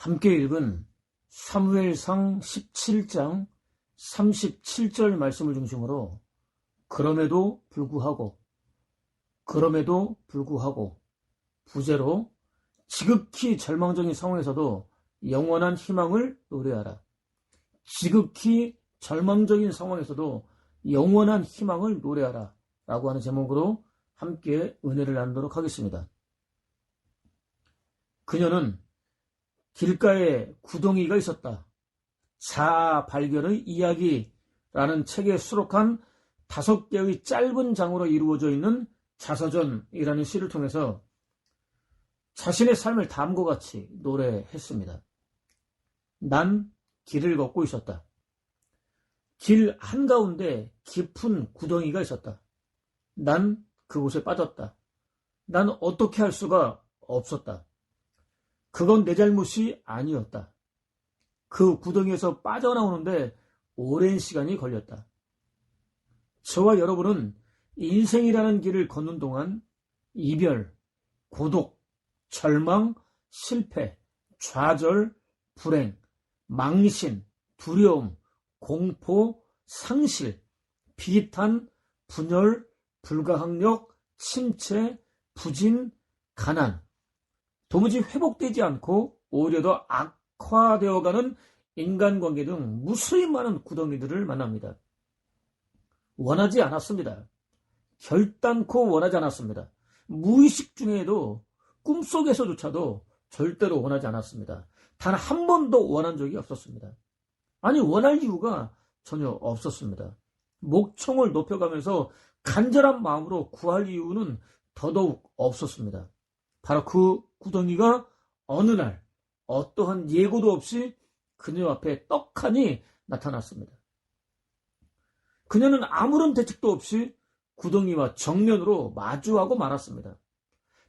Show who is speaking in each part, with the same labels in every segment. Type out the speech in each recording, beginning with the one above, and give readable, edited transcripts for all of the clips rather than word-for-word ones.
Speaker 1: 함께 읽은 사무엘상 17장 37절 말씀을 중심으로 그럼에도 불구하고 부제로 지극히 절망적인 상황에서도 영원한 희망을 노래하라. 지극히 절망적인 상황에서도 영원한 희망을 노래하라 라고 하는 제목으로 함께 은혜를 나누도록 하겠습니다. 그녀는 길가에 구덩이가 있었다. 자아 발견의 이야기라는 책에 수록한 5개의 짧은 장으로 이루어져 있는 자서전이라는 시를 통해서 자신의 삶을 다음과 같이 노래했습니다. 난 길을 걷고 있었다. 길 한가운데 깊은 구덩이가 있었다. 난 그곳에 빠졌다. 난 어떻게 할 수가 없었다. 그건 내 잘못이 아니었다. 그 구덩이에서 빠져나오는데 오랜 시간이 걸렸다. 저와 여러분은 인생이라는 길을 걷는 동안 이별, 고독, 절망, 실패, 좌절, 불행, 망신, 두려움, 공포, 상실, 비탄, 분열, 불가항력, 침체, 부진, 가난, 도무지 회복되지 않고 오히려 더 악화되어가는 인간관계 등 무수히 많은 구덩이들을 만납니다. 원하지 않았습니다. 결단코 원하지 않았습니다. 무의식 중에도 꿈속에서조차도 절대로 원하지 않았습니다. 단 한 번도 원한 적이 없었습니다. 아니, 원할 이유가 전혀 없었습니다. 목청을 높여가면서 간절한 마음으로 구할 이유는 더더욱 없었습니다. 바로 그 구덩이가 어느 날 어떠한 예고도 없이 그녀 앞에 떡하니 나타났습니다. 그녀는 아무런 대책도 없이 구덩이와 정면으로 마주하고 말았습니다.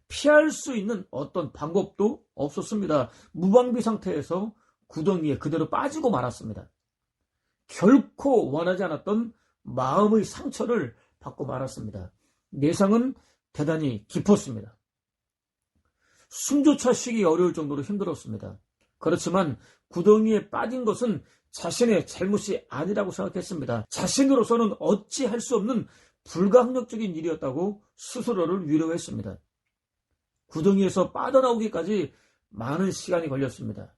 Speaker 1: 피할 수 있는 어떤 방법도 없었습니다. 무방비 상태에서 구덩이에 그대로 빠지고 말았습니다. 결코 원하지 않았던 마음의 상처를 받고 말았습니다. 내상은 대단히 깊었습니다. 숨조차 쉬기 어려울 정도로 힘들었습니다. 그렇지만 구덩이에 빠진 것은 자신의 잘못이 아니라고 생각했습니다. 자신으로서는 어찌할 수 없는 불가항력적인 일이었다고 스스로를 위로했습니다. 구덩이에서 빠져나오기까지 많은 시간이 걸렸습니다.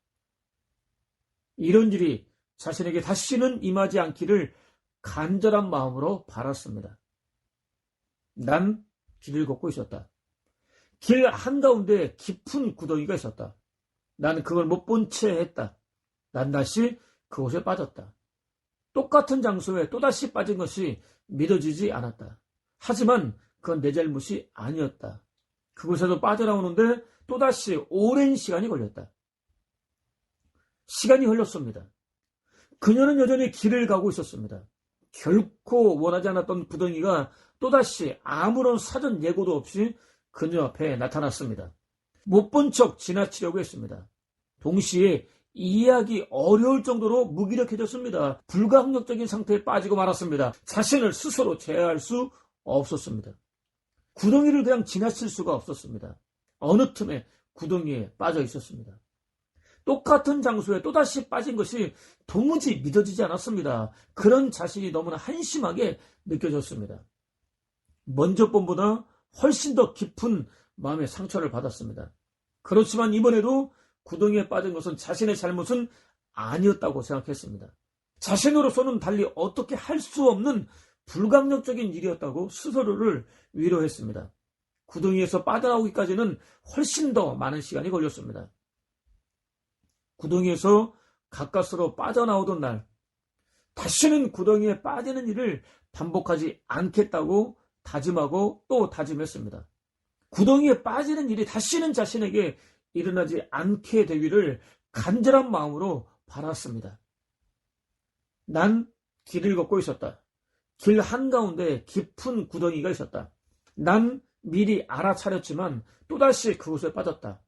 Speaker 1: 이런 일이 자신에게 다시는 임하지 않기를 간절한 마음으로 바랐습니다. 난 길을 걷고 있었다. 길 한가운데 깊은 구덩이가 있었다. 나는 그걸 못 본 채 했다. 난 다시 그곳에 빠졌다. 똑같은 장소에 또다시 빠진 것이 믿어지지 않았다. 하지만 그건 내 잘못이 아니었다. 그곳에서 빠져나오는데 또다시 오랜 시간이 걸렸다. 시간이 흘렀습니다. 그녀는 여전히 길을 가고 있었습니다. 결코 원하지 않았던 구덩이가 또다시 아무런 사전 예고도 없이 그녀 앞에 나타났습니다. 못 본 척 지나치려고 했습니다. 동시에 이해하기 어려울 정도로 무기력해졌습니다. 불가항력적인 상태에 빠지고 말았습니다. 자신을 스스로 제어할 수 없었습니다. 구덩이를 그냥 지나칠 수가 없었습니다. 어느 틈에 구덩이에 빠져 있었습니다. 똑같은 장소에 또다시 빠진 것이 도무지 믿어지지 않았습니다. 그런 자신이 너무나 한심하게 느껴졌습니다. 먼저 번보다 훨씬 더 깊은 마음의 상처를 받았습니다. 그렇지만 이번에도 구덩이에 빠진 것은 자신의 잘못은 아니었다고 생각했습니다. 자신으로서는 달리 어떻게 할 수 없는 불가항력적인 일이었다고 스스로를 위로했습니다. 구덩이에서 빠져나오기까지는 훨씬 더 많은 시간이 걸렸습니다. 구덩이에서 가까스로 빠져나오던 날, 다시는 구덩이에 빠지는 일을 반복하지 않겠다고 다짐하고 또 다짐했습니다. 구덩이에 빠지는 일이 다시는 자신에게 일어나지 않게 되기를 간절한 마음으로 바랐습니다. 난 길을 걷고 있었다. 길 한가운데 깊은 구덩이가 있었다. 난 미리 알아차렸지만 또다시 그곳에 빠졌다.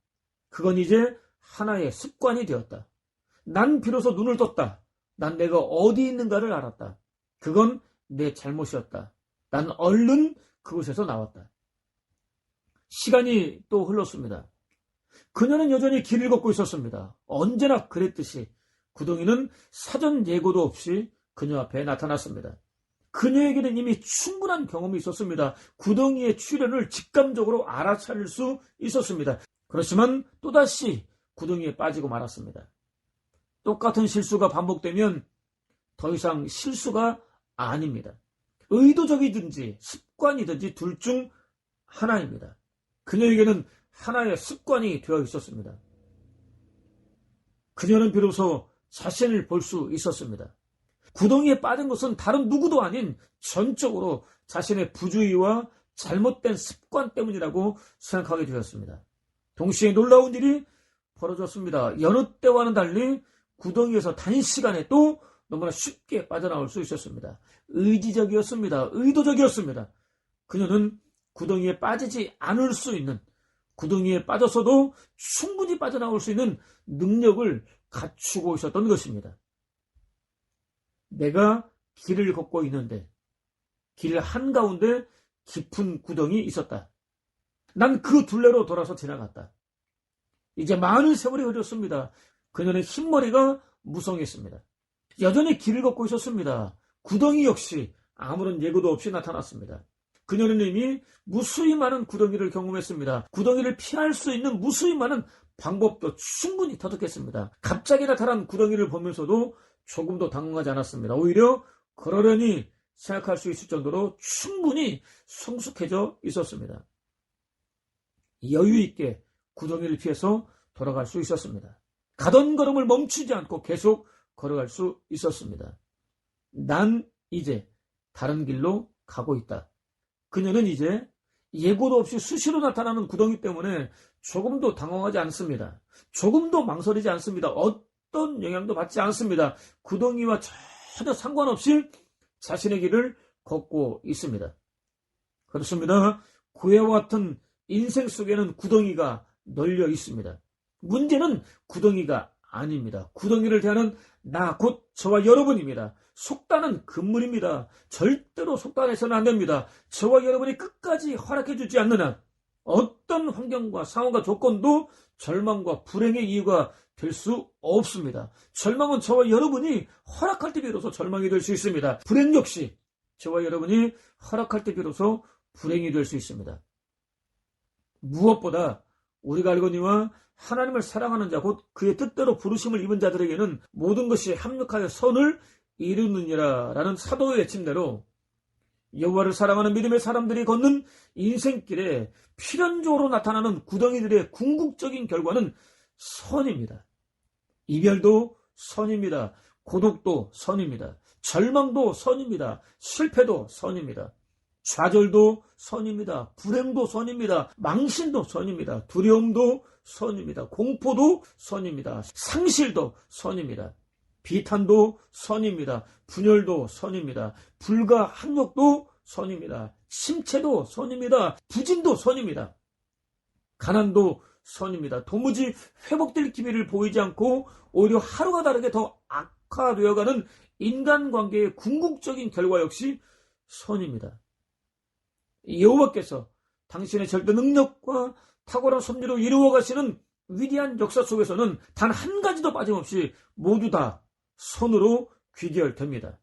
Speaker 1: 그건 이제 하나의 습관이 되었다. 난 비로소 눈을 떴다. 난 내가 어디 있는가를 알았다. 그건 내 잘못이었다. 난 얼른 그곳에서 나왔다. 시간이 또 흘렀습니다. 그녀는 여전히 길을 걷고 있었습니다. 언제나 그랬듯이 구덩이는 사전 예고도 없이 그녀 앞에 나타났습니다. 그녀에게는 이미 충분한 경험이 있었습니다. 구덩이의 출현을 직감적으로 알아차릴 수 있었습니다. 그렇지만 또다시 구덩이에 빠지고 말았습니다. 똑같은 실수가 반복되면 더 이상 실수가 아닙니다. 의도적이든지 습관이든지 둘 중 하나입니다. 그녀에게는 하나의 습관이 되어 있었습니다. 그녀는 비로소 자신을 볼 수 있었습니다. 구덩이에 빠진 것은 다른 누구도 아닌 전적으로 자신의 부주의와 잘못된 습관 때문이라고 생각하게 되었습니다. 동시에 놀라운 일이 벌어졌습니다. 여느 때와는 달리 구덩이에서 단시간에 또 너무나 쉽게 빠져나올 수 있었습니다. 의지적이었습니다. 의도적이었습니다. 그녀는 구덩이에 빠지지 않을 수 있는, 구덩이에 빠져서도 충분히 빠져나올 수 있는 능력을 갖추고 있었던 것입니다. 내가 길을 걷고 있는데 길 한가운데 깊은 구덩이 있었다. 난 그 둘레로 돌아서 지나갔다. 이제 많은 세월이 흐렸습니다. 그녀는 흰머리가 무성했습니다. 여전히 길을 걷고 있었습니다. 구덩이 역시 아무런 예고도 없이 나타났습니다. 그녀는 이미 무수히 많은 구덩이를 경험했습니다. 구덩이를 피할 수 있는 무수히 많은 방법도 충분히 터득했습니다. 갑자기 나타난 구덩이를 보면서도 조금도 당황하지 않았습니다. 오히려 그러려니 생각할 수 있을 정도로 충분히 성숙해져 있었습니다. 여유 있게 구덩이를 피해서 돌아갈 수 있었습니다. 가던 걸음을 멈추지 않고 계속 걸어갈 수 있었습니다. 난 이제 다른 길로 가고 있다. 그녀는 이제 예고도 없이 수시로 나타나는 구덩이 때문에 조금도 당황하지 않습니다. 조금도 망설이지 않습니다. 어떤 영향도 받지 않습니다. 구덩이와 전혀 상관없이 자신의 길을 걷고 있습니다. 그렇습니다. 구애와 같은 인생 속에는 구덩이가 널려 있습니다. 문제는 구덩이가 아닙니다. 구덩이를 대하는 나 곧 저와 여러분입니다. 속단은 금물입니다. 절대로 속단해서는 안 됩니다. 저와 여러분이 끝까지 허락해주지 않는 한 어떤 환경과 상황과 조건도 절망과 불행의 이유가 될 수 없습니다. 절망은 저와 여러분이 허락할 때 비로소 절망이 될 수 있습니다. 불행 역시 저와 여러분이 허락할 때 비로소 불행이 될 수 있습니다. 무엇보다 우리가 알거니와 하나님을 사랑하는 자 곧 그의 뜻대로 부르심을 입은 자들에게는 모든 것이 합력하여 선을 이루느니라 라는 사도의 외침대로 여호와를 사랑하는 믿음의 사람들이 걷는 인생길에 필연적으로 나타나는 구덩이들의 궁극적인 결과는 선입니다. 이별도 선입니다. 고독도 선입니다. 절망도 선입니다. 실패도 선입니다. 좌절도 선입니다. 불행도 선입니다. 망신도 선입니다. 두려움도 선입니다. 공포도 선입니다. 상실도 선입니다. 비탄도 선입니다. 분열도 선입니다. 불가항력도 선입니다. 침체도 선입니다. 부진도 선입니다. 가난도 선입니다. 도무지 회복될 기미를 보이지 않고 오히려 하루가 다르게 더 악화되어가는 인간관계의 궁극적인 결과 역시 선입니다. 여호와께서 당신의 절대 능력과 탁월한 섭리로 이루어가시는 위대한 역사 속에서는 단 한 가지도 빠짐없이 모두 다 선으로 귀결됩니다.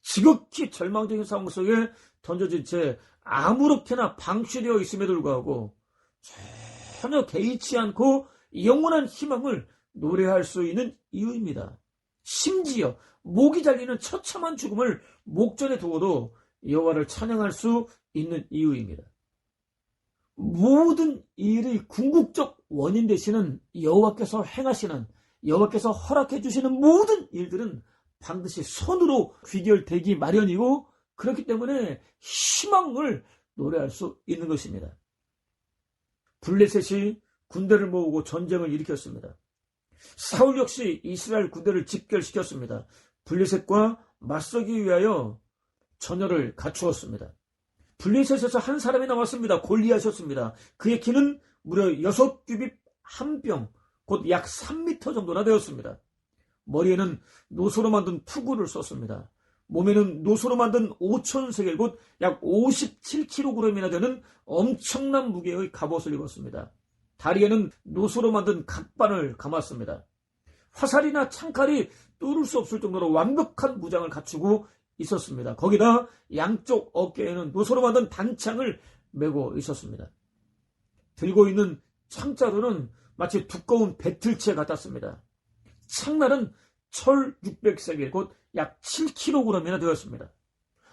Speaker 1: 지극히 절망적인 상황 속에 던져진 채 아무렇게나 방치되어 있음에도 불구하고 전혀 개의치 않고 영원한 희망을 노래할 수 있는 이유입니다. 심지어 목이 잘리는 처참한 죽음을 목전에 두고도 여호와를 찬양할 수 있는 이유입니다. 모든 일의 궁극적 원인 되시는 여호와께서 행하시는, 여호와께서 허락해 주시는 모든 일들은 반드시 선으로 귀결되기 마련이고, 그렇기 때문에 희망을 노래할 수 있는 것입니다. 블레셋이 군대를 모으고 전쟁을 일으켰습니다. 사울 역시 이스라엘 군대를 집결시켰습니다. 블레셋과 맞서기 위하여 전열을 갖추었습니다. 블레셋에서 한 사람이 나왔습니다. 골리앗이었습니다. 그의 키는 무려 6규빗 1병, 곧 약 3m 정도나 되었습니다. 머리에는 노소로 만든 투구를 썼습니다. 몸에는 노소로 만든 5,000세겔, 곧 약 57kg이나 되는 엄청난 무게의 갑옷을 입었습니다. 다리에는 노수로 만든 각반을 감았습니다. 화살이나 창칼이 뚫을 수 없을 정도로 완벽한 무장을 갖추고 있었습니다. 거기다 양쪽 어깨에는 노수로 만든 단창을 메고 있었습니다. 들고 있는 창자루는 마치 두꺼운 배틀채 같았습니다. 창날은 철 600세겔, 곧 약 7kg이나 되었습니다.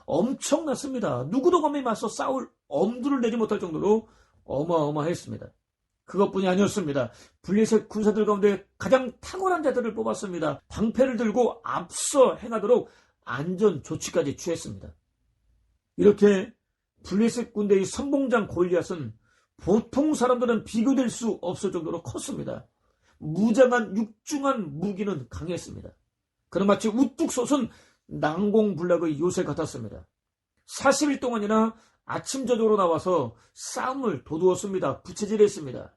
Speaker 1: 엄청났습니다. 누구도 감히 맞서 싸울 엄두를 내지 못할 정도로 어마어마했습니다. 그것뿐이 아니었습니다. 블레셋 군사들 가운데 가장 탁월한 자들을 뽑았습니다. 방패를 들고 앞서 행하도록 안전 조치까지 취했습니다. 이렇게 블레셋 군대의 선봉장 골리앗은 보통 사람들은 비교될 수 없을 정도로 컸습니다. 무장한 육중한 무기는 강했습니다. 그는 마치 우뚝 솟은 난공불락의 요새 같았습니다. 40일 동안이나 아침 저녁으로 나와서 싸움을 도두었습니다. 부채질했습니다.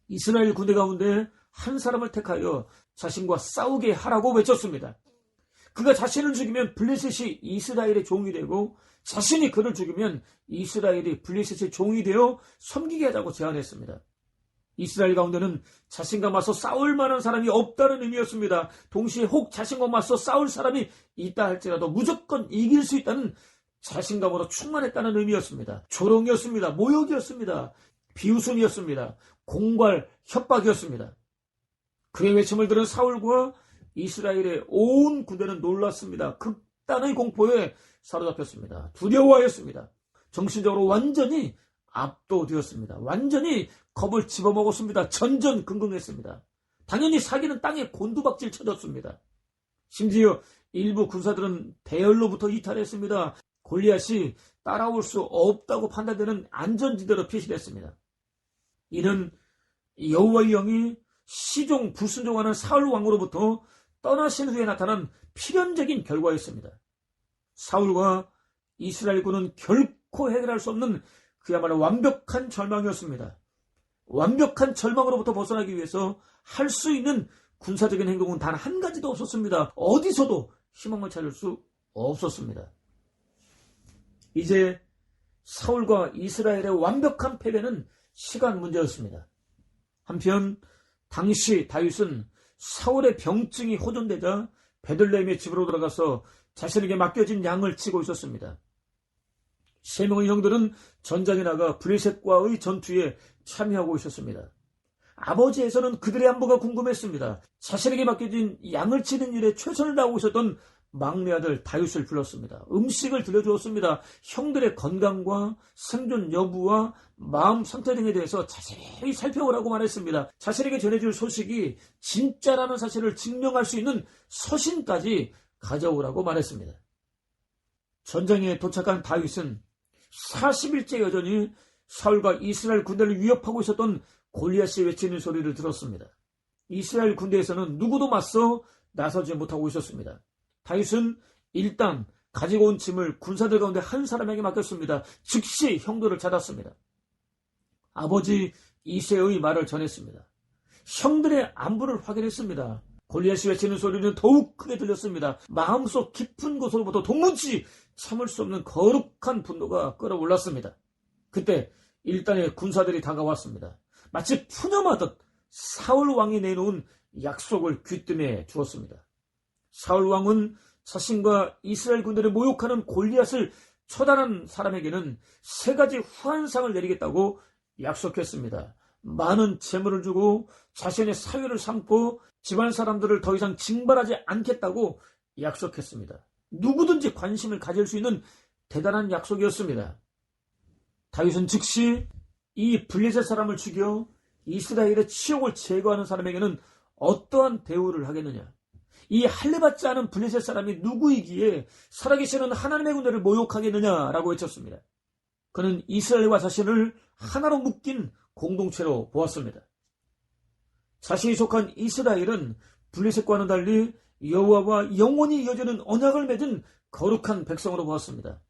Speaker 1: 이스라엘 군대 가운데 한 사람을 택하여 자신과 싸우게 하라고 외쳤습니다. 그가 자신을 죽이면 블레셋이 이스라엘의 종이 되고 자신이 그를 죽이면 이스라엘이 블레셋의 종이 되어 섬기게 하자고 제안했습니다. 이스라엘 가운데는 자신과 맞서 싸울 만한 사람이 없다는 의미였습니다. 동시에 혹 자신과 맞서 싸울 사람이 있다 할지라도 무조건 이길 수 있다는 자신감으로 충만했다는 의미였습니다. 조롱이었습니다. 모욕이었습니다. 비웃음이었습니다. 공갈, 협박이었습니다. 그의 외침을 들은 사울과 이스라엘의 온 군대는 놀랐습니다. 극단의 공포에 사로잡혔습니다. 두려워하였습니다. 정신적으로 완전히 압도되었습니다. 완전히 겁을 집어먹었습니다. 전전긍긍했습니다. 당연히 사기는 땅에 곤두박질 쳐졌습니다. 심지어 일부 군사들은 대열로부터 이탈했습니다. 골리앗이 따라올 수 없다고 판단되는 안전지대로 피신했습니다. 이는 여호와의 영이 시종 불순종하는 사울 왕으로부터 떠나신 후에 나타난 필연적인 결과였습니다. 사울과 이스라엘군은 결코 해결할 수 없는 그야말로 완벽한 절망이었습니다. 완벽한 절망으로부터 벗어나기 위해서 할 수 있는 군사적인 행동은 단 한 가지도 없었습니다. 어디서도 희망을 찾을 수 없었습니다. 이제 사울과 이스라엘의 완벽한 패배는 시간 문제였습니다. 한편 당시 다윗은 사울의 병증이 호전되자 베들레헴의 집으로 들어가서 자신에게 맡겨진 양을 치고 있었습니다. 3명의 형들은 전장에 나가 블레셋과의 전투에 참여하고 있었습니다. 아버지에서는 그들의 안부가 궁금했습니다. 자신에게 맡겨진 양을 치는 일에 최선을 다하고 있었던 막내 아들 다윗을 불렀습니다. 음식을 들려주었습니다. 형들의 건강과 생존 여부와 마음 상태 등에 대해서 자세히 살펴보라고 말했습니다. 자신에게 전해줄 소식이 진짜라는 사실을 증명할 수 있는 서신까지 가져오라고 말했습니다. 전장에 도착한 다윗은 40일째 여전히 사울과 이스라엘 군대를 위협하고 있었던 골리앗이 외치는 소리를 들었습니다. 이스라엘 군대에서는 누구도 맞서 나서지 못하고 있었습니다. 다윗은 일단 가지고 온 짐을 군사들 가운데 한 사람에게 맡겼습니다. 즉시 형들을 찾았습니다. 아버지 이새의 말을 전했습니다. 형들의 안부를 확인했습니다. 골리앗이 외치는 소리는 더욱 크게 들렸습니다. 마음속 깊은 곳으로부터 도무지 참을 수 없는 거룩한 분노가 끓어올랐습니다. 그때 일단의 군사들이 다가왔습니다. 마치 푸념하듯 사울 왕이 내놓은 약속을 귀뜸해 주었습니다. 사울 왕은 자신과 이스라엘 군대를 모욕하는 골리앗을 처단한 사람에게는 3가지 후한상을 내리겠다고 약속했습니다. 많은 재물을 주고 자신의 사위를 삼고 집안 사람들을 더 이상 징발하지 않겠다고 약속했습니다. 누구든지 관심을 가질 수 있는 대단한 약속이었습니다. 다윗은 즉시 이 블레셋 사람을 죽여 이스라엘의 치욕을 제거하는 사람에게는 어떠한 대우를 하겠느냐? 이 할례받지 않은 블레셋 사람이 누구이기에 살아계시는 하나님의 군대를 모욕하겠느냐라고 외쳤습니다. 그는 이스라엘과 자신을 하나로 묶인 공동체로 보았습니다. 자신이 속한 이스라엘은 블레셋과는 달리 여호와와 영원히 이어지는 언약을 맺은 거룩한 백성으로 보았습니다.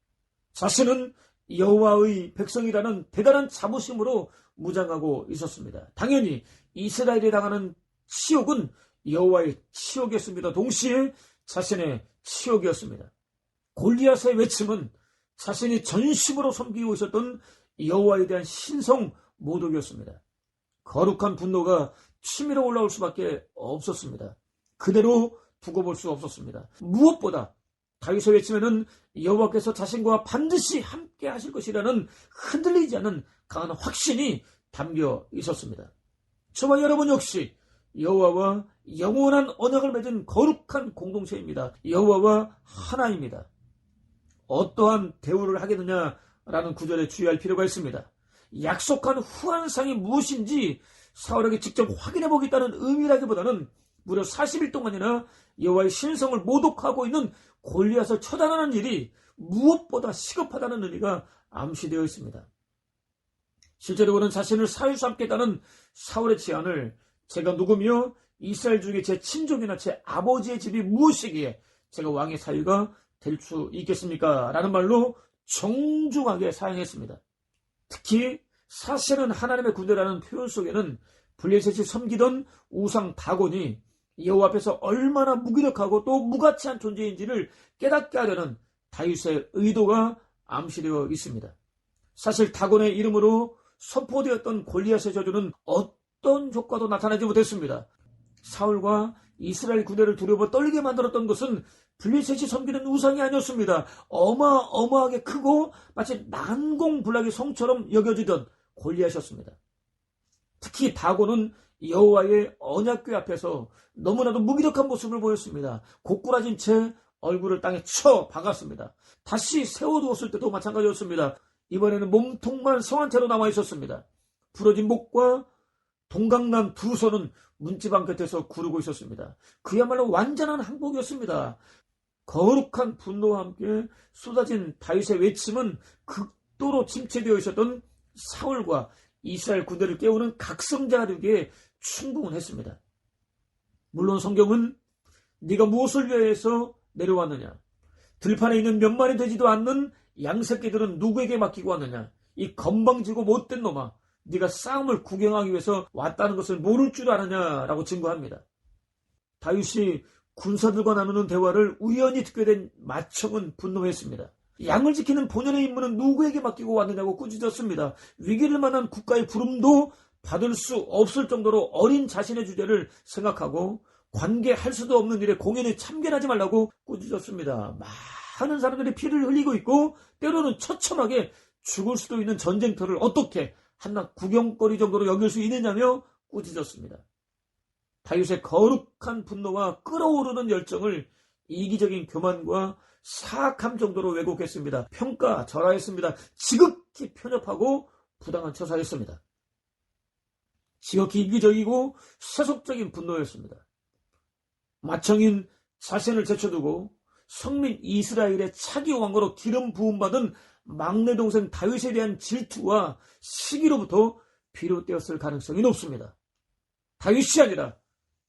Speaker 1: 자신은 여호와의 백성이라는 대단한 자부심으로 무장하고 있었습니다. 당연히 이스라엘이 당하는 치욕은 여호와의 치욕이었습니다. 동시에 자신의 치욕이었습니다. 골리앗의 외침은 자신이 전심으로 섬기고 있었던 여호와에 대한 신성 모독이었습니다. 거룩한 분노가 치밀어 올라올 수밖에 없었습니다. 그대로 두고 볼 수 없었습니다. 무엇보다 다윗의 외침에는 여호와께서 자신과 반드시 함께 하실 것이라는 흔들리지 않는 강한 확신이 담겨 있었습니다. 저와 여러분 역시 여호와와 영원한 언약을 맺은 거룩한 공동체입니다. 여호와와 하나입니다. 어떠한 대우를 하겠느냐라는 구절에 주의할 필요가 있습니다. 약속한 후한상이 무엇인지 사울에게 직접 확인해 보겠다는 의미라기보다는 무려 40일 동안이나 여호와의 신성을 모독하고 있는 골리앗을 처단하는 일이 무엇보다 시급하다는 의미가 암시되어 있습니다. 실제로 그는 자신을 사울 삼겠다는 사울의 제안을 제가 누구며 이스라엘 중에 제 친족이나 제 아버지의 집이 무엇이기에 제가 왕의 사위가 될 수 있겠습니까? 라는 말로 정중하게 사용했습니다. 특히 사실은 하나님의 군대라는 표현 속에는 블레셋이 섬기던 우상 다곤이 여호와 앞에서 얼마나 무기력하고 또 무가치한 존재인지를 깨닫게 하려는 다윗의 의도가 암시되어 있습니다. 사실 다곤의 이름으로 선포되었던 골리앗의 저주는 어떤 효과도 나타나지 못했습니다. 사울과 이스라엘 군대를 두려워 떨게 만들었던 것은 블레셋이 섬기는 우상이 아니었습니다. 어마어마하게 크고 마치 난공불락의 성처럼 여겨지던 골리앗이었습니다. 특히 다곤은 여호와의 언약궤 앞에서 너무나도 무기력한 모습을 보였습니다. 고꾸라진 채 얼굴을 땅에 쳐 박았습니다. 다시 세워두었을 때도 마찬가지였습니다. 이번에는 몸통만 성한 채로 남아 있었습니다. 부러진 목과 동강난 두 손은 문지방 곁에서 구르고 있었습니다. 그야말로 완전한 항복이었습니다. 거룩한 분노와 함께 쏟아진 다윗의 외침은 극도로 침체되어 있었던 사울과 이스라엘 군대를 깨우는 각성자력에 충분했습니다. 물론 성경은 네가 무엇을 위해서 내려왔느냐? 들판에 있는 몇 마리 되지도 않는 양새끼들은 누구에게 맡기고 왔느냐? 이 건방지고 못된 놈아, 네가 싸움을 구경하기 위해서 왔다는 것을 모를 줄 아느냐라고 증거합니다. 다윗이 군사들과 나누는 대화를 우연히 듣게 된 맏형은 분노했습니다. 양을 지키는 본연의 임무는 누구에게 맡기고 왔느냐고 꾸짖었습니다. 위기를 만난 국가의 부름도 받을 수 없을 정도로 어린 자신의 주제를 생각하고 관계할 수도 없는 일에 공연에 참견하지 말라고 꾸짖었습니다. 많은 사람들이 피를 흘리고 있고 때로는 처참하게 죽을 수도 있는 전쟁터를 어떻게 한낱 구경거리 정도로 여길 수 있느냐며 꾸짖었습니다. 다윗의 거룩한 분노와 끓어오르는 열정을 이기적인 교만과 사악함 정도로 왜곡했습니다. 평가절하했습니다. 지극히 편협하고 부당한 처사였습니다. 지극히 이기적이고 세속적인 분노였습니다. 맏형인 자신을 제쳐두고 성민 이스라엘의 차기 왕으로 기름 부음받은 막내 동생 다윗에 대한 질투와 시기로부터 비롯되었을 가능성이 높습니다. 다윗이 아니라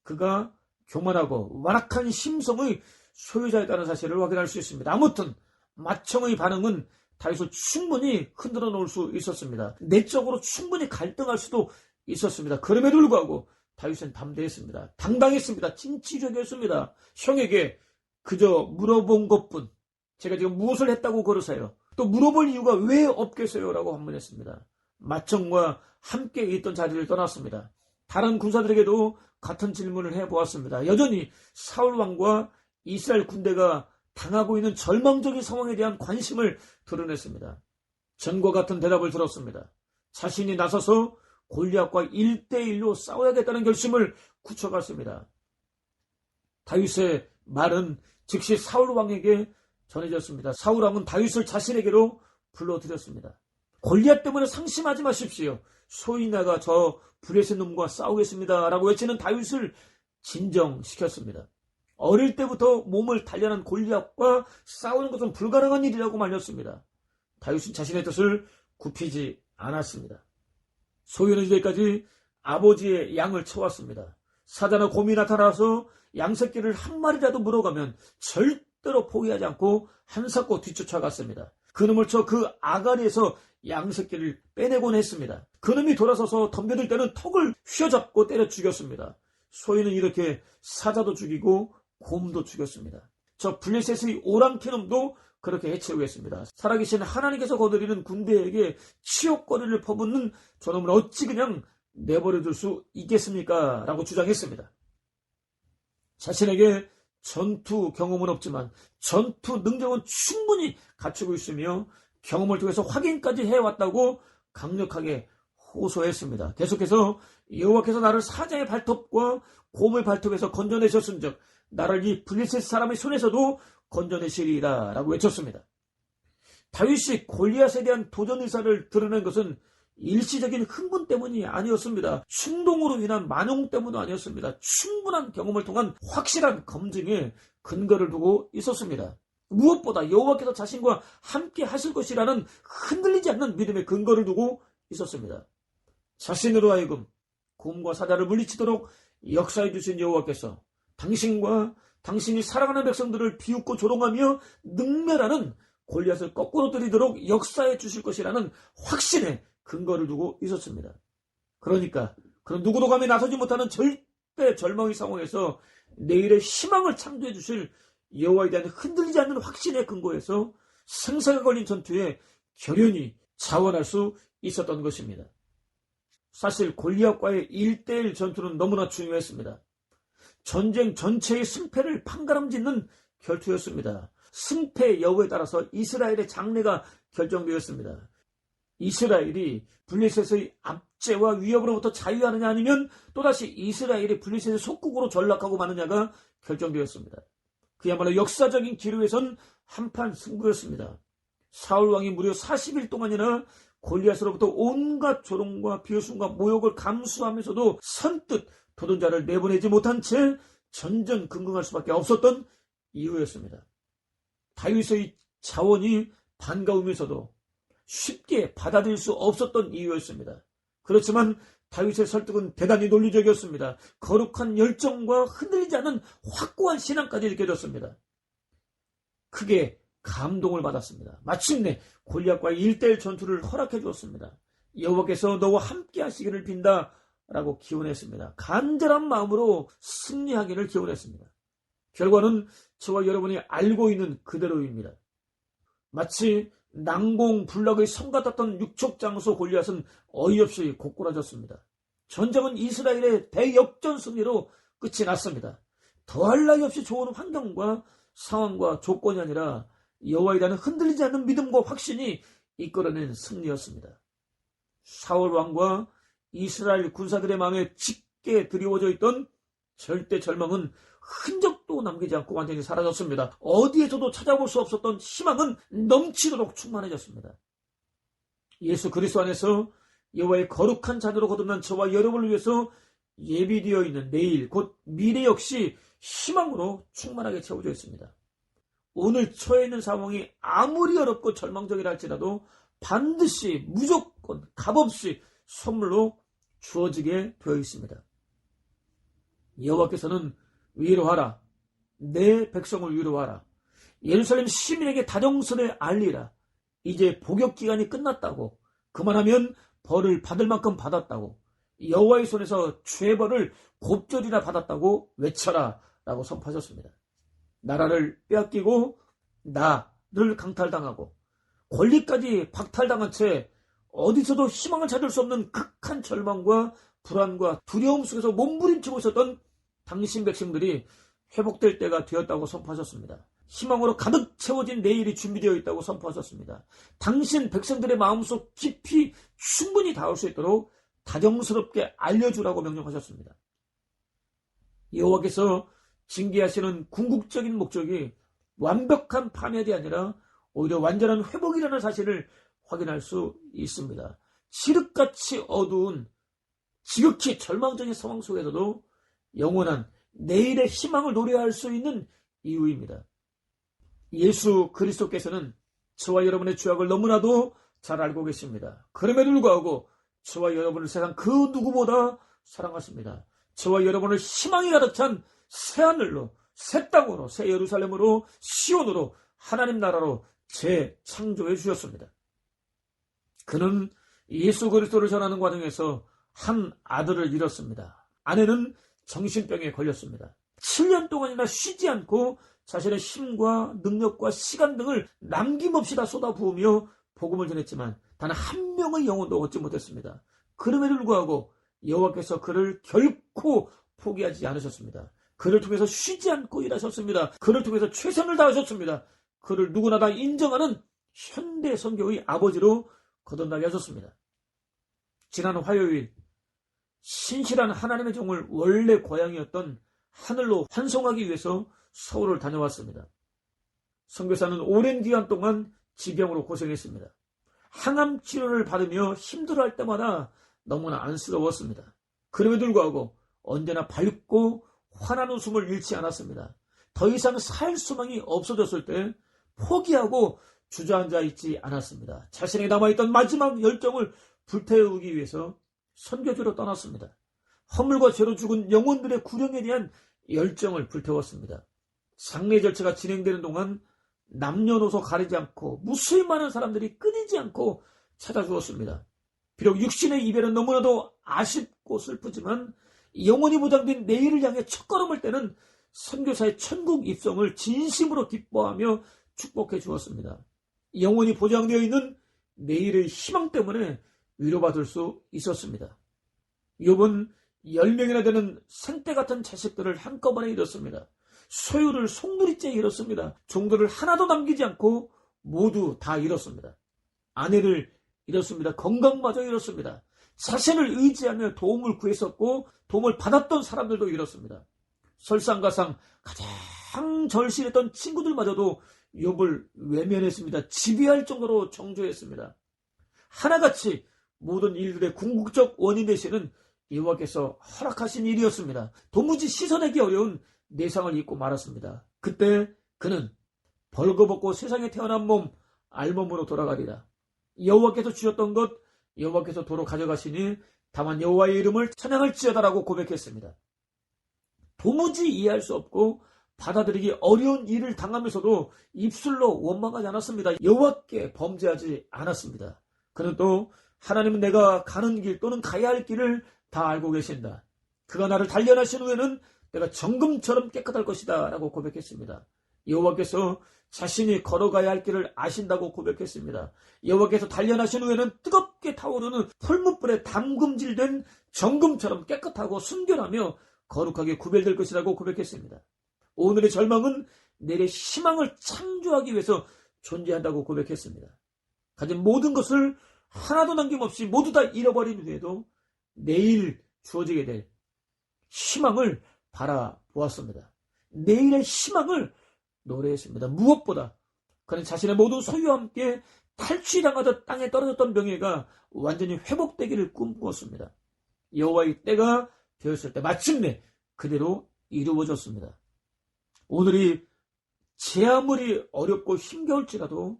Speaker 1: 그가 교만하고 완악한 심성의 소유자였다는 사실을 확인할 수 있습니다. 아무튼 맏형의 반응은 다윗을 충분히 흔들어 놓을 수 있었습니다. 내적으로 충분히 갈등할 수도 있었습니다. 그럼에도 불구하고 다윗은 담대했습니다. 당당했습니다. 진취적이었습니다. 형에게 그저 물어본 것뿐, 제가 지금 무엇을 했다고 그러세요? 또 물어볼 이유가 왜 없겠어요? 라고 반문했습니다. 맏형과 함께 있던 자리를 떠났습니다. 다른 군사들에게도 같은 질문을 해보았습니다. 여전히 사울왕과 이스라엘 군대가 당하고 있는 절망적인 상황에 대한 관심을 드러냈습니다. 전과 같은 대답을 들었습니다. 자신이 나서서 골리앗과 1대1로 싸워야겠다는 결심을 굳혀갔습니다. 다윗의 말은 즉시 사울왕에게 전해졌습니다. 사울왕은 다윗을 자신에게로 불러들였습니다. 골리앗 때문에 상심하지 마십시오. 소위 나가 저 블레셋 놈과 싸우겠습니다. 라고 외치는 다윗을 진정시켰습니다. 어릴 때부터 몸을 단련한 골리앗과 싸우는 것은 불가능한 일이라고 말렸습니다. 다윗은 자신의 뜻을 굽히지 않았습니다. 소유는 이제까지 아버지의 양을 쳐왔습니다. 사자나 곰이 나타나서 양새끼를 한 마리라도 물어가면 절대로 포기하지 않고 한사코 뒤쫓아갔습니다. 그놈을 쳐 그 아가리에서 양새끼를 빼내곤 했습니다. 그놈이 돌아서서 덤벼들 때는 턱을 휘어잡고 때려 죽였습니다. 소유는 이렇게 사자도 죽이고 곰도 죽였습니다. 저 블레셋의 오랑캐놈도 그렇게 해치우고 했습니다. 살아계신 하나님께서 거느리는 군대에게 치욕거리를 퍼붓는 저놈을 어찌 그냥 내버려둘 수 있겠습니까? 라고 주장했습니다. 자신에게 전투 경험은 없지만 전투 능력은 충분히 갖추고 있으며 경험을 통해서 확인까지 해왔다고 강력하게 호소했습니다. 계속해서 여호와께서 나를 사자의 발톱과 곰의 발톱에서 건져내셨은즉 나를 이 블레셋 사람의 손에서도 건져내시리라 라고 외쳤습니다. 다윗이 골리앗에 대한 도전 의사를 드러낸 것은 일시적인 흥분 때문이 아니었습니다. 충동으로 인한 만용 때문도 아니었습니다. 충분한 경험을 통한 확실한 검증에 근거를 두고 있었습니다. 무엇보다 여호와께서 자신과 함께 하실 것이라는 흔들리지 않는 믿음의 근거를 두고 있었습니다. 자신으로 하여금 곰과 사자를 물리치도록 역사해 주신 여호와께서 당신과 당신이 사랑하는 백성들을 비웃고 조롱하며 능멸하는 골리앗을 거꾸로 들이도록 역사해 주실 것이라는 확신에 근거를 두고 있었습니다. 그러니까 그런 누구도 감히 나서지 못하는 절대 절망의 상황에서 내일의 희망을 창조해 주실 여호와에 대한 흔들리지 않는 확신에 근거해서 생사가 걸린 전투에 결연히 자원할 수 있었던 것입니다. 사실 골리앗과의 1대1 전투는 너무나 중요했습니다. 전쟁 전체의 승패를 판가름짓는 결투였습니다. 승패 여부에 따라서 이스라엘의 장래가 결정되었습니다. 이스라엘이 블레셋의 압제와 위협으로부터 자유하느냐 아니면 또다시 이스라엘이 블레셋의 속국으로 전락하고 마느냐가 결정되었습니다. 그야말로 역사적인 기로에선 한판 승부였습니다. 사울 왕이 무려 40일 동안이나 골리앗으로부터 온갖 조롱과 비웃음과 모욕을 감수하면서도 선뜻 도전자를 내보내지 못한 채 전전긍긍할 수밖에 없었던 이유였습니다. 다윗의 자원이 반가우면서도 쉽게 받아들일 수 없었던 이유였습니다. 그렇지만 다윗의 설득은 대단히 논리적이었습니다. 거룩한 열정과 흔들리지 않는 확고한 신앙까지 느껴졌습니다. 크게 감동을 받았습니다. 마침내 골리앗과의 1대1 전투를 허락해 주었습니다. 여호와께서 너와 함께 하시기를 빈다 라고 기원했습니다. 간절한 마음으로 승리하기를 기원했습니다. 결과는 저와 여러분이 알고 있는 그대로입니다. 마치 난공불락의 성 같았던 육촉장소 골리앗은 어이없이 고꾸라졌습니다. 전쟁은 이스라엘의 대역전 승리로 끝이 났습니다. 더할 나위 없이 좋은 환경과 상황과 조건이 아니라 여호와에 대한 흔들리지 않는 믿음과 확신이 이끌어낸 승리였습니다. 사울 왕과 이스라엘 군사들의 마음에 짙게 드리워져 있던 절대 절망은 흔적도 남기지 않고 완전히 사라졌습니다. 어디에서도 찾아볼 수 없었던 희망은 넘치도록 충만해졌습니다. 예수 그리스도 안에서 여호와의 거룩한 자녀로 거듭난 저와 여러분을 위해서 예비되어 있는 내일 곧 미래 역시 희망으로 충만하게 채워져 있습니다. 오늘 처해 있는 상황이 아무리 어렵고 절망적이라 할지라도 반드시 무조건 값없이 선물로 주어지게 되어 있습니다. 여호와께서는 위로하라. 내 백성을 위로하라. 예루살렘 시민에게 다정스레 알리라. 이제 복역 기간이 끝났다고. 그만하면 벌을 받을 만큼 받았다고. 여호와의 손에서 죄벌을 곱절이나 받았다고 외쳐라 라고 선포하셨습니다. 나라를 빼앗기고 나를 강탈당하고 권리까지 박탈당한 채 어디서도 희망을 찾을 수 없는 극한 절망과 불안과 두려움 속에서 몸부림치고 있었던 당신 백성들이 회복될 때가 되었다고 선포하셨습니다. 희망으로 가득 채워진 내일이 준비되어 있다고 선포하셨습니다. 당신 백성들의 마음속 깊이 충분히 닿을 수 있도록 다정스럽게 알려주라고 명령하셨습니다. 여호와께서 징계하시는 궁극적인 목적이 완벽한 파멸이 아니라 오히려 완전한 회복이라는 사실을 확인할 수 있습니다. 칠흑같이 어두운 지극히 절망적인 상황 속에서도 영원한 내일의 희망을 노래할 수 있는 이유입니다. 예수 그리스도께서는 저와 여러분의 죄악을 너무나도 잘 알고 계십니다. 그럼에도 불구하고 저와 여러분을 세상 그 누구보다 사랑하십니다. 저와 여러분을 희망이 가득 찬 새하늘로, 새 땅으로, 새 예루살렘으로, 시온으로, 하나님 나라로 재창조해 주셨습니다. 그는 예수 그리스도를 전하는 과정에서 한 아들을 잃었습니다. 아내는 정신병에 걸렸습니다. 7년 동안이나 쉬지 않고 자신의 힘과 능력과 시간 등을 남김없이 다 쏟아부으며 복음을 전했지만 단 한 명의 영혼도 얻지 못했습니다. 그럼에도 불구하고 여호와께서 그를 결코 포기하지 않으셨습니다. 그를 통해서 쉬지 않고 일하셨습니다. 그를 통해서 최선을 다하셨습니다. 그를 누구나 다 인정하는 현대 선교의 아버지로 거듭나게 하셨습니다. 지난 화요일 신실한 하나님의 종을 원래 고향이었던 하늘로 환송하기 위해서 서울을 다녀왔습니다. 선교사는 오랜 기간 동안 지병으로 고생했습니다. 항암 치료를 받으며 힘들어할 때마다 너무나 안쓰러웠습니다. 그럼에도 불구하고 언제나 밝고 환한 웃음을 잃지 않았습니다. 더 이상 살 소망이 없어졌을 때 포기하고 주저앉아 있지 않았습니다. 자신에게 남아있던 마지막 열정을 불태우기 위해서 선교지로 떠났습니다. 허물과 죄로 죽은 영혼들의 구령에 대한 열정을 불태웠습니다. 장례 절차가 진행되는 동안 남녀노소 가리지 않고 무수히 많은 사람들이 끊이지 않고 찾아주었습니다. 비록 육신의 이별은 너무나도 아쉽고 슬프지만 영원히 보장된 내일을 향해 첫걸음을 떼는 선교사의 천국 입성을 진심으로 기뻐하며 축복해 주었습니다. 영원히 보장되어 있는 내일의 희망 때문에 위로받을 수 있었습니다. 욥은 10명이나 되는 생떼 같은 자식들을 한꺼번에 잃었습니다. 소유를 송두리째 잃었습니다. 종들을 하나도 남기지 않고 모두 다 잃었습니다. 아내를 잃었습니다. 건강마저 잃었습니다. 자신을 의지하며 도움을 구했었고 도움을 받았던 사람들도 잃었습니다. 설상가상 가장 절실했던 친구들마저도 욥을 외면했습니다. 지배할 정도로 정죄했습니다. 하나같이 모든 일들의 궁극적 원인 되시는 여호와께서 허락하신 일이었습니다. 도무지 씻어내기 어려운 내상을 입고 말았습니다. 그때 그는 벌거벗고 세상에 태어난 몸 알몸으로 돌아가리라. 여호와께서 주셨던 것 여호와께서 도로 가져가시니 다만 여호와의 이름을 찬양할지어다라고 고백했습니다. 도무지 이해할 수 없고 받아들이기 어려운 일을 당하면서도 입술로 원망하지 않았습니다. 여호와께 범죄하지 않았습니다. 그는 또 하나님은 내가 가는 길 또는 가야 할 길을 다 알고 계신다. 그가 나를 단련하신 후에는 내가 정금처럼 깨끗할 것이다 라고 고백했습니다. 여호와께서 자신이 걸어가야 할 길을 아신다고 고백했습니다. 여호와께서 단련하신 후에는 뜨겁게 타오르는 풀무불에 담금질된 정금처럼 깨끗하고 순결하며 거룩하게 구별될 것이라고 고백했습니다. 오늘의 절망은 내일의 희망을 창조하기 위해서 존재한다고 고백했습니다. 가진 모든 것을 하나도 남김없이 모두 다 잃어버린 후에도 내일 주어지게 될 희망을 바라보았습니다. 내일의 희망을 노래했습니다. 무엇보다 그는 자신의 모든 소유와 함께 탈취당하듯 땅에 떨어졌던 명예가 완전히 회복되기를 꿈꾸었습니다. 여호와의 때가 되었을 때 마침내 그대로 이루어졌습니다. 오늘이 제 아무리 어렵고 힘겨울지라도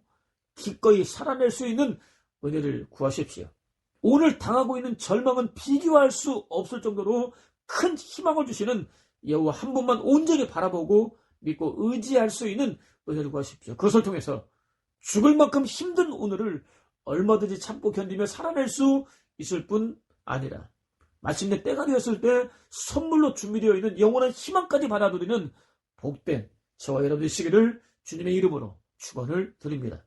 Speaker 1: 기꺼이 살아낼 수 있는 은혜를 구하십시오. 오늘 당하고 있는 절망은 비교할 수 없을 정도로 큰 희망을 주시는 여호와 한 분만 온전히 바라보고 믿고 의지할 수 있는 은혜를 구하십시오. 그것을 통해서 죽을 만큼 힘든 오늘을 얼마든지 참고 견디며 살아낼 수 있을 뿐 아니라 마침내 때가 되었을 때 선물로 준비되어 있는 영원한 희망까지 받아들이는 복된 저와 여러분 되시기를 주님의 이름으로 축원을 드립니다.